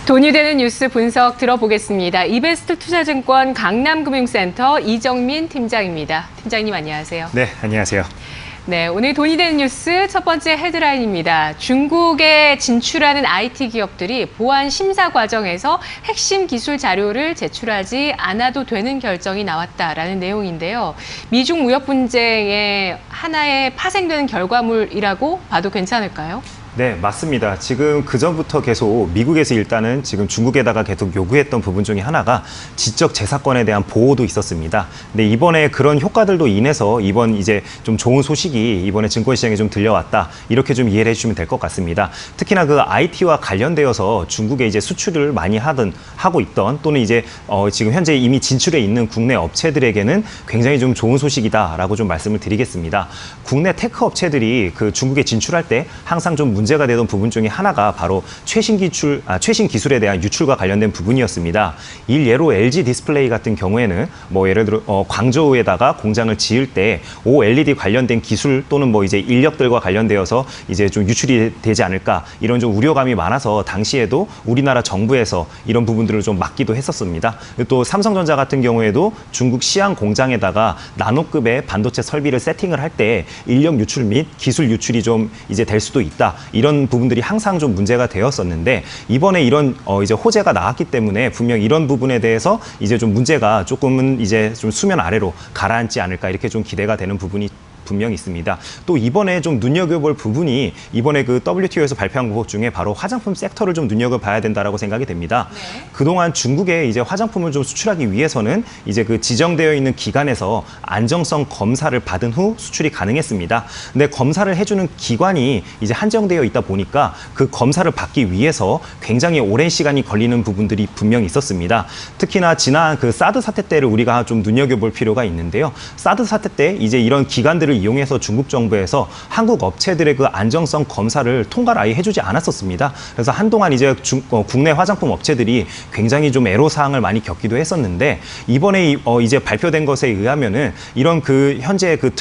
돈이 되는 뉴스 분석 들어보겠습니다. 이베스트 투자증권 강남금융센터 이정민 팀장입니다. 팀장님 안녕하세요. 네, 안녕하세요. 네, 오늘 돈이 되는 뉴스 첫 번째 헤드라인입니다. 중국에 진출하는 IT 기업들이 보안 심사 과정에서 핵심 기술 자료를 제출하지 않아도 되는 결정이 나왔다라는 내용인데요. 미중 무역 분쟁의 하나의 파생되는 결과물이라고 봐도 괜찮을까요? 네, 맞습니다. 지금 그전부터 계속 미국에서 일단은 지금 중국에다가 계속 요구했던 부분 중에 하나가 지적 재산권에 대한 보호도 있었습니다. 근데 이번에 그런 효과들도 인해서 이번 이제 좀 좋은 소식이 이번에 증권시장에 좀 들려왔다. 이렇게 좀 이해를 해주시면 될 것 같습니다. 특히나 그 IT와 관련되어서 중국에 이제 수출을 많이 하고 있던 또는 이제 지금 현재 이미 진출해 있는 국내 업체들에게는 굉장히 좀 좋은 소식이다라고 좀 말씀을 드리겠습니다. 국내 테크 업체들이 그 중국에 진출할 때 항상 좀 문제가 되던 부분 중에 하나가 바로 최신 기술에 대한 유출과 관련된 부분이었습니다. 일예로 LG 디스플레이 같은 경우에는 뭐 예를 들어 광저우에다가 공장을 지을 때 OLED 관련된 기술 또는 뭐 이제 인력들과 관련되어서 이제 좀 유출이 되지 않을까 이런 좀 우려감이 많아서 당시에도 우리나라 정부에서 이런 부분들을 좀 막기도 했었습니다. 또 삼성전자 같은 경우에도 중국 시안 공장에다가 나노급의 반도체 설비를 세팅을 할 때 인력 유출 및 기술 유출이 좀 이제 될 수도 있다. 이런 부분들이 항상 좀 문제가 되었었는데 이번에 이런 이제 호재가 나왔기 때문에 분명 이런 부분에 대해서 이제 좀 문제가 조금은 이제 좀 수면 아래로 가라앉지 않을까 이렇게 좀 기대가 되는 부분이 분명히 있습니다. 또 이번에 좀 눈여겨볼 부분이 이번에 그 WTO에서 발표한 것 중에 바로 화장품 섹터를 좀 눈여겨봐야 된다라고 생각이 됩니다. 네. 그동안 중국에 이제 화장품을 좀 수출하기 위해서는 이제 그 지정되어 있는 기관에서 안정성 검사를 받은 후 수출이 가능했습니다. 근데 검사를 해주는 기관이 이제 한정되어 있다 보니까 그 검사를 받기 위해서 굉장히 오랜 시간이 걸리는 부분들이 분명히 있었습니다. 특히나 지난 그 사드 사태 때를 우리가 좀 눈여겨볼 필요가 있는데요. 사드 사태 때 이제 이런 기관들을 이용해서 중국 정부에서 한국 업체들의 그 안정성 검사를 통과를 아예 해주지 않았었습니다. 그래서 한동안 이제 국내 화장품 업체들이 굉장히 좀 애로사항을 많이 겪기도 했었는데 이번에 이제 발표된 것에 의하면은 이런 그 현재 그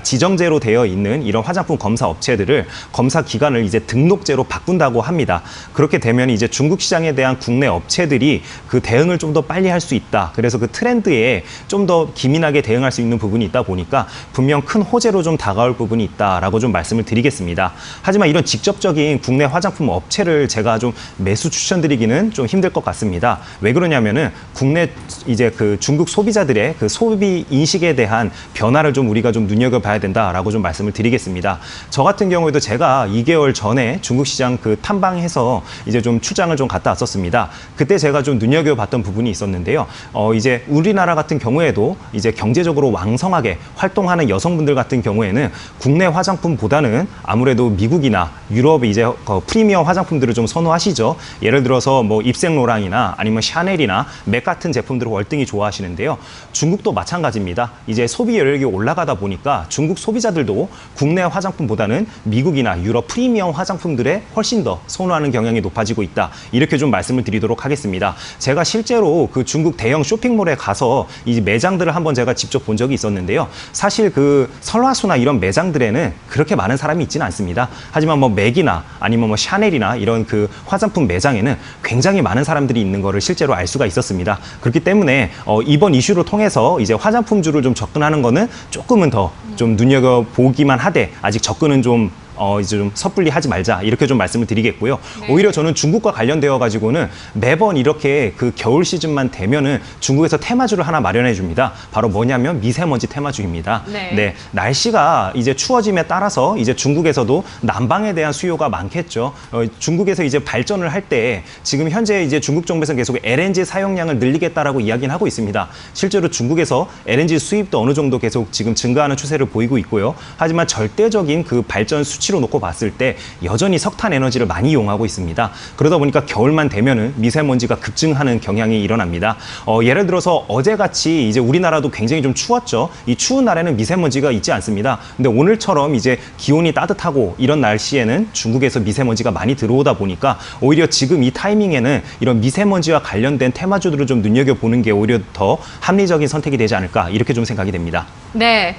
지정제로 되어 있는 이런 화장품 검사 업체들을 검사 기간을 이제 등록제로 바꾼다고 합니다. 그렇게 되면 이제 중국 시장에 대한 국내 업체들이 그 대응을 좀 더 빨리 할 수 있다. 그래서 그 트렌드에 좀 더 기민하게 대응할 수 있는 부분이 있다 보니까 분명 큰 호재로 좀 다가올 부분이 있다라고 좀 말씀을 드리겠습니다. 하지만 이런 직접적인 국내 화장품 업체를 제가 좀 매수 추천드리기는 좀 힘들 것 같습니다. 왜 그러냐면은 국내 이제 그 중국 소비자들의 그 소비 인식에 대한 변화를 좀 우리가 좀 눈여겨봐야 된다라고 좀 말씀을 드리겠습니다. 저 같은 경우에도 제가 2개월 전에 중국 시장 그 탐방해서 이제 좀 출장을 좀 갔다 왔었습니다. 그때 제가 좀 눈여겨봤던 부분이 있었는데요. 이제 우리나라 같은 경우에도 이제 경제적으로 왕성하게 활동하는 여성분들 같은 경우에는 국내 화장품보다는 아무래도 미국이나 유럽의 이제 프리미엄 화장품들을 좀 선호하시죠. 예를 들어서 뭐 입생로랑이나 아니면 샤넬이나 맥 같은 제품들을 월등히 좋아하시는데요. 중국도 마찬가지입니다. 이제 소비 여력이 올라가다 보니까 중국 소비자들도 국내 화장품보다는 미국이나 유럽 프리미엄 화장품들에 훨씬 더 선호하는 경향이 높아지고 있다. 이렇게 좀 말씀을 드리도록 하겠습니다. 제가 실제로 그 중국 대형 쇼핑몰에 가서 이 매장들을 한번 제가 직접 본 적이 있었는데요. 사실 그 설화수나 이런 매장들에는 그렇게 많은 사람이 있지는 않습니다. 하지만 뭐 맥이나 아니면 뭐 샤넬이나 이런 그 화장품 매장에는 굉장히 많은 사람들이 있는 거를 실제로 알 수가 있었습니다. 그렇기 때문에 이번 이슈를 통해서 이제 화장품주를 좀 접근하는 거는 조금은 더 좀 눈여겨보기만 하되 아직 접근은 좀 이제 좀 섣불리 하지 말자 이렇게 좀 말씀을 드리겠고요. 네. 오히려 저는 중국과 관련되어 가지고는 매번 이렇게 그 겨울 시즌만 되면은 중국에서 테마주를 하나 마련해 줍니다. 바로 뭐냐면 미세먼지 테마주입니다. 네. 네, 날씨가 이제 추워짐에 따라서 이제 중국에서도 난방에 대한 수요가 많겠죠. 중국에서 이제 발전을 할 때 지금 현재 이제 중국 정부에서 계속 LNG 사용량을 늘리겠다라고 이야기는 하고 있습니다. 실제로 중국에서 LNG 수입도 어느 정도 계속 지금 증가하는 추세를 보이고 있고요. 하지만 절대적인 그 발전 수치로 놓고 봤을 때 여전히 석탄 에너지를 많이 이용하고 있습니다. 그러다 보니까 겨울만 되면은 미세먼지가 급증하는 경향이 일어납니다. 예를 들어서 어제같이 이제 우리나라도 굉장히 좀 추웠죠. 이 추운 날에는 미세먼지가 있지 않습니다. 근데 오늘처럼 이제 기온이 따뜻하고 이런 날씨에는 중국에서 미세먼지가 많이 들어오다 보니까 오히려 지금 이 타이밍에는 이런 미세먼지와 관련된 테마주들을 좀 눈여겨보는 게 오히려 더 합리적인 선택이 되지 않을까 이렇게 좀 생각이 됩니다. 네.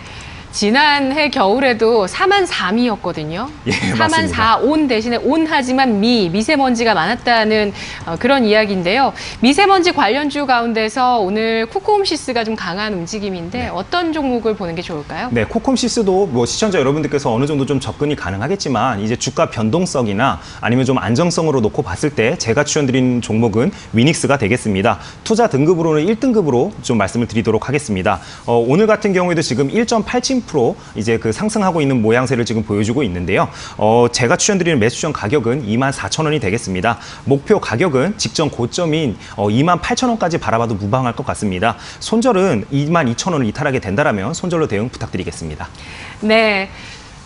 지난해 겨울에도 4만 4미였거든요. 예, 4만 맞습니다. 4, 온 대신에 온하지만 미세먼지가 많았다는 그런 이야기인데요. 미세먼지 관련주 가운데서 오늘 코코홈시스가 좀 강한 움직임인데 어떤 종목을 보는 게 좋을까요? 네, 코콤시스도 뭐 시청자 여러분들께서 어느 정도 좀 접근이 가능하겠지만 이제 주가 변동성이나 아니면 좀 안정성으로 놓고 봤을 때 제가 추천드린 종목은 위닉스가 되겠습니다. 투자 등급으로는 1등급으로 좀 말씀을 드리도록 하겠습니다. 오늘 같은 경우에도 지금 1.87% 이제 그 상승하고 있는 모양새를 지금 보여주고 있는데요. 제가 추천드리는 매수점 가격은 24,000원이 되겠습니다. 목표 가격은 직전 고점인 28,000원까지 바라봐도 무방할 것 같습니다. 손절은 22,000원을 이탈하게 된다라면 손절로 대응 부탁드리겠습니다. 네.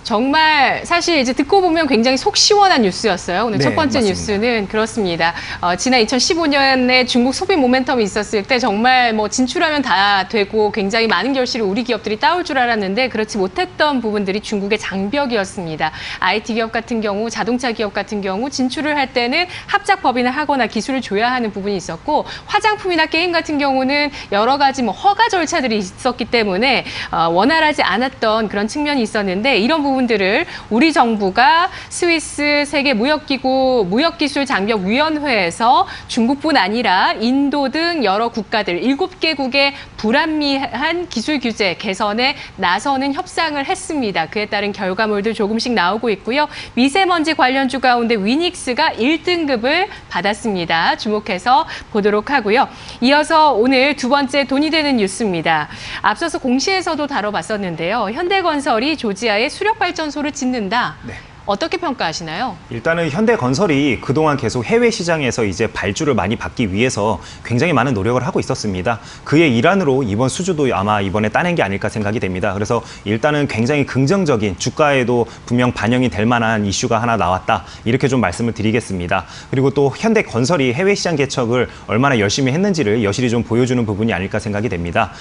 정말 사실 이제 듣고 보면 굉장히 속 시원한 뉴스였어요. 오늘 네, 첫 번째 맞습니다. 뉴스는 그렇습니다. 지난 2015년에 중국 소비 모멘텀이 있었을 때 정말 뭐 진출하면 다 되고 굉장히 많은 결실을 우리 기업들이 따올 줄 알았는데 그렇지 못했던 부분들이 중국의 장벽이었습니다. IT 기업 같은 경우, 자동차 기업 같은 경우 진출을 할 때는 합작 법인을 하거나 기술을 줘야 하는 부분이 있었고 화장품이나 게임 같은 경우는 여러 가지 뭐 허가 절차들이 있었기 때문에 원활하지 않았던 그런 측면이 있었는데 이런 부분들을 우리 정부가 스위스 세계무역기구 무역기술장벽위원회에서 중국뿐 아니라 인도 등 여러 국가들 7개국의 불합리한 기술 규제 개선에 나서는 협상을 했습니다. 그에 따른 결과물들 조금씩 나오고 있고요. 미세먼지 관련주 가운데 위닉스가 1등급을 받았습니다. 주목해서 보도록 하고요. 이어서 오늘 두 번째 돈이 되는 뉴스입니다. 앞서서 공시에서도 다뤄봤었는데요. 현대건설이 조지아에 수력발전소를 짓는다. 네. 어떻게 평가하시나요? 일단은 현대건설이 그동안 계속 해외 시장에서 이제 발주를 많이 받기 위해서 굉장히 많은 노력을 하고 있었습니다. 그의 일환으로 이번 수주도 아마 이번에 따낸 게 아닐까 생각이 됩니다. 그래서 일단은 굉장히 긍정적인 주가에도 분명 반영이 될 만한 이슈가 하나 나왔다. 이렇게 좀 말씀을 드리겠습니다. 그리고 또 현대건설이 해외 시장 개척을 얼마나 열심히 했는지를 여실히 좀 보여주는 부분이 아닐까 생각이 됩니다.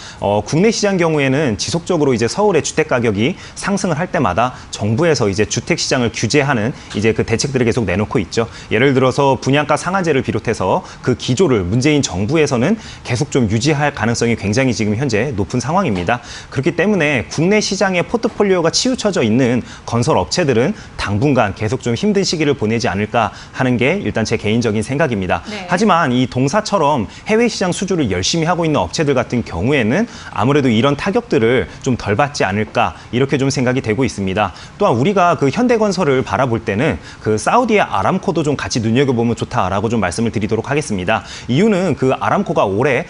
국내 시장 경우에는 지속적으로 이제 서울의 주택 가격이 상승을 할 때마다 정부에서 이제 주택 시장을 규제하는 이제 그 대책들을 계속 내놓고 있죠. 예를 들어서 분양가 상한제를 비롯해서 그 기조를 문재인 정부에서는 계속 좀 유지할 가능성이 굉장히 지금 현재 높은 상황입니다. 그렇기 때문에 국내 시장의 포트폴리오가 치우쳐져 있는 건설 업체들은 당분간 계속 좀 힘든 시기를 보내지 않을까 하는 게 일단 제 개인적인 생각입니다. 네. 하지만 이 동사처럼 해외 시장 수주를 열심히 하고 있는 업체들 같은 경우에는 아무래도 이런 타격들을 좀 덜 받지 않을까 이렇게 좀 생각이 되고 있습니다. 또한 우리가 그 현대건설을 바라볼 때는 그 사우디의 아람코도 좀 같이 눈여겨보면 좋다라고 좀 말씀을 드리도록 하겠습니다. 이유는 그 아람코가 올해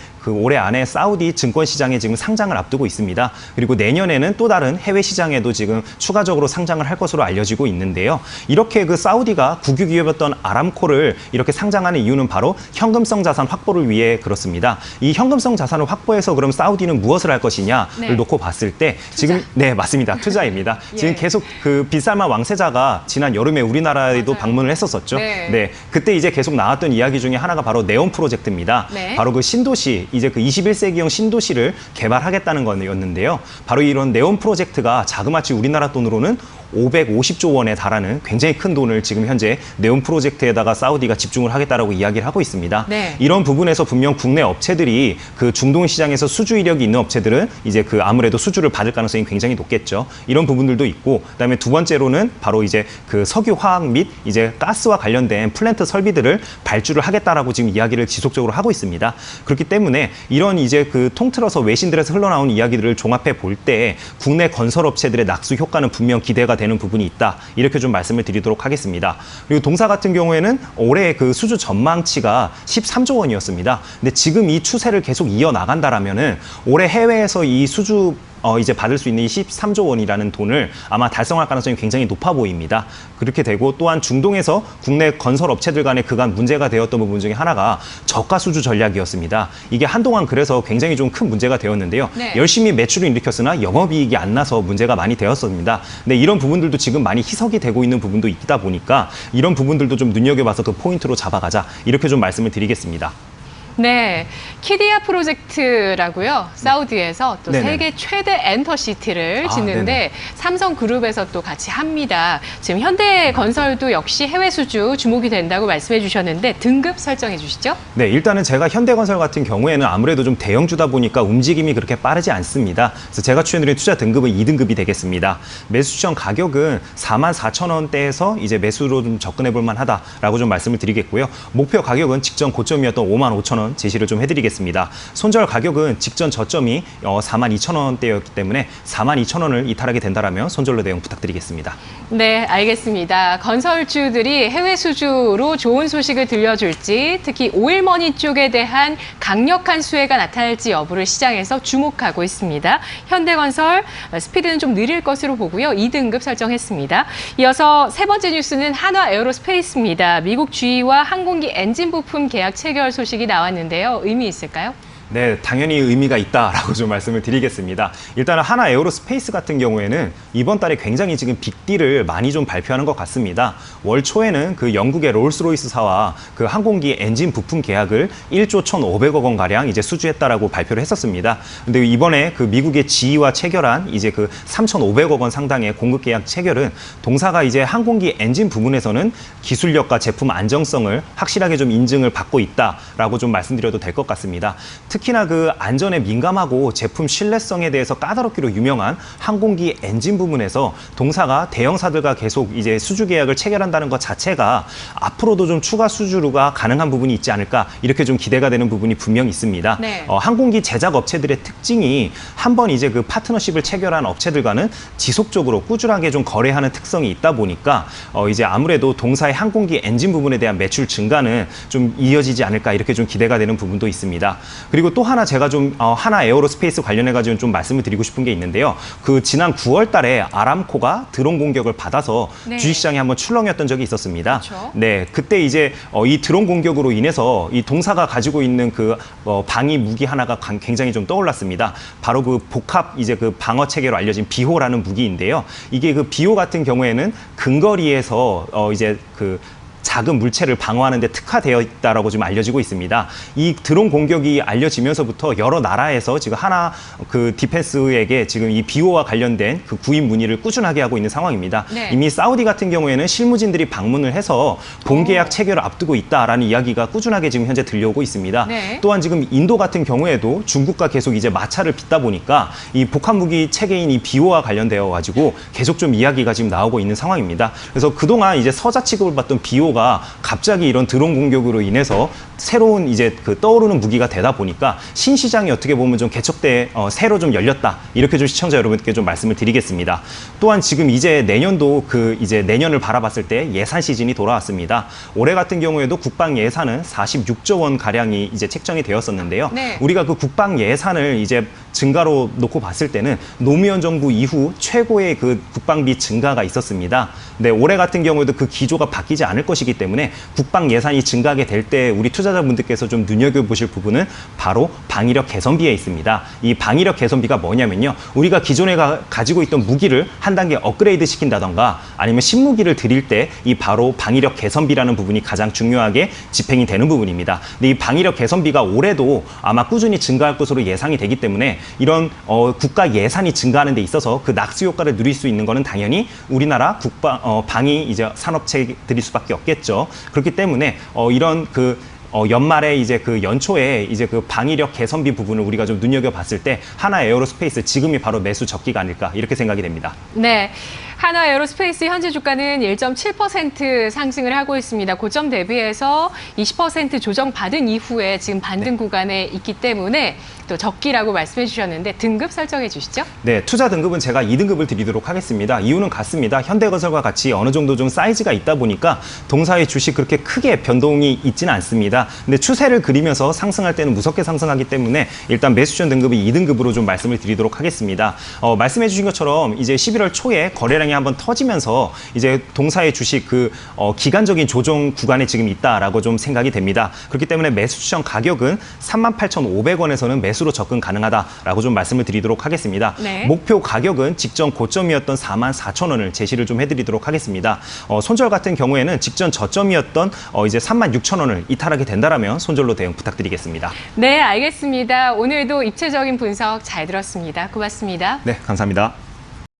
안에 사우디 증권 시장에 지금 상장을 앞두고 있습니다. 그리고 내년에는 또 다른 해외 시장에도 지금 추가적으로 상장을 할 것으로 알려지고 있는데요. 이렇게 그 사우디가 국유기업이었던 아람코를 이렇게 상장하는 이유는 바로 현금성 자산 확보를 위해 그렇습니다. 이 현금성 자산을 확보해서 그럼 사우디는 무엇을 할 것이냐를 네. 놓고 봤을 때 지금 네 맞습니다. 투자입니다. 예. 지금 계속 그 빈살만 왕세자가 지난 여름에 우리나라에도 맞아요. 방문을 했었었죠. 네. 그때 이제 계속 나왔던 이야기 중에 하나가 바로 네온 프로젝트입니다. 네. 바로 그 신도시, 이제 그 21세기형 신도시를 개발하겠다는 거였는데요. 바로 이런 네온 프로젝트가 자그마치 우리나라 돈으로는 550조 원에 달하는 굉장히 큰 돈을 지금 현재 네온 프로젝트에다가 사우디가 집중을 하겠다라고 이야기를 하고 있습니다. 네. 이런 부분에서 분명 국내 업체들이 그 중동 시장에서 수주 이력이 있는 업체들은 이제 그 아무래도 수주를 받을 가능성이 굉장히 높겠죠. 이런 부분들도 있고, 그다음에 두 번째로는 바로 이제 그 석유 화학 및 이제 가스와 관련된 플랜트 설비들을 발주를 하겠다라고 지금 이야기를 지속적으로 하고 있습니다. 그렇기 때문에 이런 이제 그 통틀어서 외신들에서 흘러나온 이야기들을 종합해 볼 때 국내 건설 업체들의 낙수 효과는 분명 기대가 되는 부분이 있다. 이렇게 좀 말씀을 드리도록 하겠습니다. 그리고 동사 같은 경우에는 올해 그 수주 전망치가 13조 원이었습니다. 근데 지금 이 추세를 계속 이어나간다라면은 올해 해외에서 이 수주 이제 받을 수 있는 이 13조 원이라는 돈을 아마 달성할 가능성이 굉장히 높아 보입니다. 그렇게 되고 또한 중동에서 국내 건설 업체들 간에 그간 문제가 되었던 부분 중에 하나가 저가 수주 전략이었습니다. 이게 한동안 그래서 굉장히 좀 큰 문제가 되었는데요. 네. 열심히 매출을 일으켰으나 영업이익이 안 나서 문제가 많이 되었습니다. 근데 이런 부분들도 지금 많이 희석이 되고 있는 부분도 있다 보니까 이런 부분들도 좀 눈여겨봐서 그 포인트로 잡아가자 이렇게 좀 말씀을 드리겠습니다. 네, 키디아 프로젝트라고요. 사우디에서 또 네네. 세계 최대 엔터시티를 짓는데 네네. 삼성그룹에서 또 같이 합니다. 지금 현대건설도 역시 해외 수주 주목이 된다고 말씀해 주셨는데 등급 설정해 주시죠. 네, 일단은 제가 현대건설 같은 경우에는 아무래도 좀 대형주다 보니까 움직임이 그렇게 빠르지 않습니다. 그래서 제가 추천드린 투자 등급은 2등급이 되겠습니다. 매수 추천 가격은 44,000원대에서 이제 매수로 좀 접근해 볼 만하다라고 좀 말씀을 드리겠고요. 목표 가격은 직전 고점이었던 55,000원 제시를 좀 해드리겠습니다. 손절 가격은 직전 저점이 42,000원대였기 때문에 42,000원을 이탈하게 된다라면 손절로 대응 부탁드리겠습니다. 네, 알겠습니다. 건설주들이 해외 수주로 좋은 소식을 들려줄지 특히 오일머니 쪽에 대한 강력한 수혜가 나타날지 여부를 시장에서 주목하고 있습니다. 현대건설 스피드는 좀 느릴 것으로 보고요. 2등급 설정했습니다. 이어서 세 번째 뉴스는 한화에어로스페이스입니다. 미국 GE와 항공기 엔진 부품 계약 체결 소식이 나왔는데요. 의미 있을까요? 네, 당연히 의미가 있다라고 좀 말씀을 드리겠습니다. 일단은 하나 에어로스페이스 같은 경우에는 이번 달에 굉장히 지금 빅딜을 많이 좀 발표하는 것 같습니다. 월 초에는 그 영국의 롤스로이스사와 그 항공기 엔진 부품 계약을 1조 1,500억 원 가량 이제 수주했다라고 발표를 했었습니다. 근데 이번에 그 미국의 GE와 체결한 이제 그 3,500억 원 상당의 공급 계약 체결은 동사가 이제 항공기 엔진 부분에서는 기술력과 제품 안정성을 확실하게 좀 인증을 받고 있다라고 좀 말씀드려도 될 것 같습니다. 특히나 그 안전에 민감하고 제품 신뢰성에 대해서 까다롭기로 유명한 항공기 엔진 부분에서 동사가 대형사들과 계속 이제 수주 계약을 체결한다는 것 자체가 앞으로도 좀 추가 수주가 가능한 부분이 있지 않을까 이렇게 좀 기대가 되는 부분이 분명히 있습니다. 네. 항공기 제작 업체들의 특징이 한번 이제 그 파트너십을 체결한 업체들과는 지속적으로 꾸준하게 좀 거래하는 특성이 있다 보니까 이제 아무래도 동사의 항공기 엔진 부분에 대한 매출 증가는 좀 이어지지 않을까 이렇게 좀 기대가 되는 부분도 있습니다. 그리고 또 하나 제가 좀 하나 에어로스페이스 관련해 가지고 좀 말씀을 드리고 싶은 게 있는데요. 그 지난 9월 달에 아람코가 드론 공격을 받아서 네. 주식시장이 한번 출렁였던 적이 있었습니다. 그렇죠. 네, 그때 이제 이 드론 공격으로 인해서 이 동사가 가지고 있는 그 방위 무기 하나가 굉장히 좀 떠올랐습니다. 바로 그 복합 이제 그 방어 체계로 알려진 비호라는 무기인데요. 이게 그 비호 같은 경우에는 근거리에서 이제 그 작은 물체를 방어하는 데 특화되어 있다라고 지금 알려지고 있습니다. 이 드론 공격이 알려지면서부터 여러 나라에서 지금 하나 그 디펜스에게 지금 이 비호와 관련된 그 구입 문의를 꾸준하게 하고 있는 상황입니다. 네. 이미 사우디 같은 경우에는 실무진들이 방문을 해서 본계약 체결을 앞두고 있다라는 이야기가 꾸준하게 지금 현재 들려오고 있습니다. 네. 또한 지금 인도 같은 경우에도 중국과 계속 이제 마찰을 빚다 보니까 이 복합 무기 체계인 이 비호와 관련되어 가지고 계속 좀 이야기가 지금 나오고 있는 상황입니다. 그래서 그동안 이제 서자 취급을 받던 비호가 갑자기 이런 드론 공격으로 인해서 새로운 이제 그 떠오르는 무기가 되다 보니까 신시장이 어떻게 보면 좀 개척돼 새로 좀 열렸다 이렇게 좀 시청자 여러분께 좀 말씀을 드리겠습니다. 또한 지금 이제 내년도 그 이제 내년을 바라봤을 때 예산 시즌이 돌아왔습니다. 올해 같은 경우에도 국방 예산은 46조 원 가량이 이제 책정이 되었었는데요. 네. 우리가 그 국방 예산을 이제 증가로 놓고 봤을 때는 노무현 정부 이후 최고의 그 국방비 증가가 있었습니다. 네, 올해 같은 경우에도 그 기조가 바뀌지 않을 것이기 때문에 국방 예산이 증가하게 될 때 우리 투자자분들께서 좀 눈여겨보실 부분은 바로 방위력 개선비에 있습니다. 이 방위력 개선비가 뭐냐면요. 우리가 기존에 가지고 있던 무기를 한 단계 업그레이드 시킨다던가 아니면 신무기를 드릴 때 이 바로 방위력 개선비라는 부분이 가장 중요하게 집행이 되는 부분입니다. 근데 이 방위력 개선비가 올해도 아마 꾸준히 증가할 것으로 예상이 되기 때문에 이런 국가 예산이 증가하는 데 있어서 그 낙수 효과를 누릴 수 있는 거는 당연히 우리나라 방위 이제 산업체들일 수밖에 없겠죠. 그렇기 때문에 이런 그 연말에 이제 그 연초에 이제 그 방위력 개선비 부분을 우리가 좀 눈여겨봤을 때 하나 에어로스페이스 지금이 바로 매수 적기가 아닐까 이렇게 생각이 됩니다. 네. 하나 에어로스페이스 현재 주가는 1.7% 상승을 하고 있습니다. 고점 대비해서 20% 조정받은 이후에 지금 반등 구간에 있기 때문에 또 적기라고 말씀해 주셨는데 등급 설정해 주시죠. 네, 투자 등급은 제가 2등급을 드리도록 하겠습니다. 이유는 같습니다. 현대건설과 같이 어느 정도 좀 사이즈가 있다 보니까 동사의 주식 그렇게 크게 변동이 있지는 않습니다. 근데 추세를 그리면서 상승할 때는 무섭게 상승하기 때문에 일단 매수전 등급이 2등급으로 좀 말씀을 드리도록 하겠습니다. 말씀해 주신 것처럼 이제 11월 초에 거래량이 시장이 한번 터지면서 이제 동사의 주식 기간적인 조정 구간에 지금 있다라고 좀 생각이 됩니다. 그렇기 때문에 매수 추천 가격은 38,500원에서는 매수로 접근 가능하다라고 좀 말씀을 드리도록 하겠습니다. 네. 목표 가격은 직전 고점이었던 44,000원을 제시를 좀 해드리도록 하겠습니다. 손절 같은 경우에는 직전 저점이었던 이제 36,000원을 이탈하게 된다라면 손절로 대응 부탁드리겠습니다. 네, 알겠습니다. 오늘도 입체적인 분석 잘 들었습니다. 고맙습니다. 네, 감사합니다.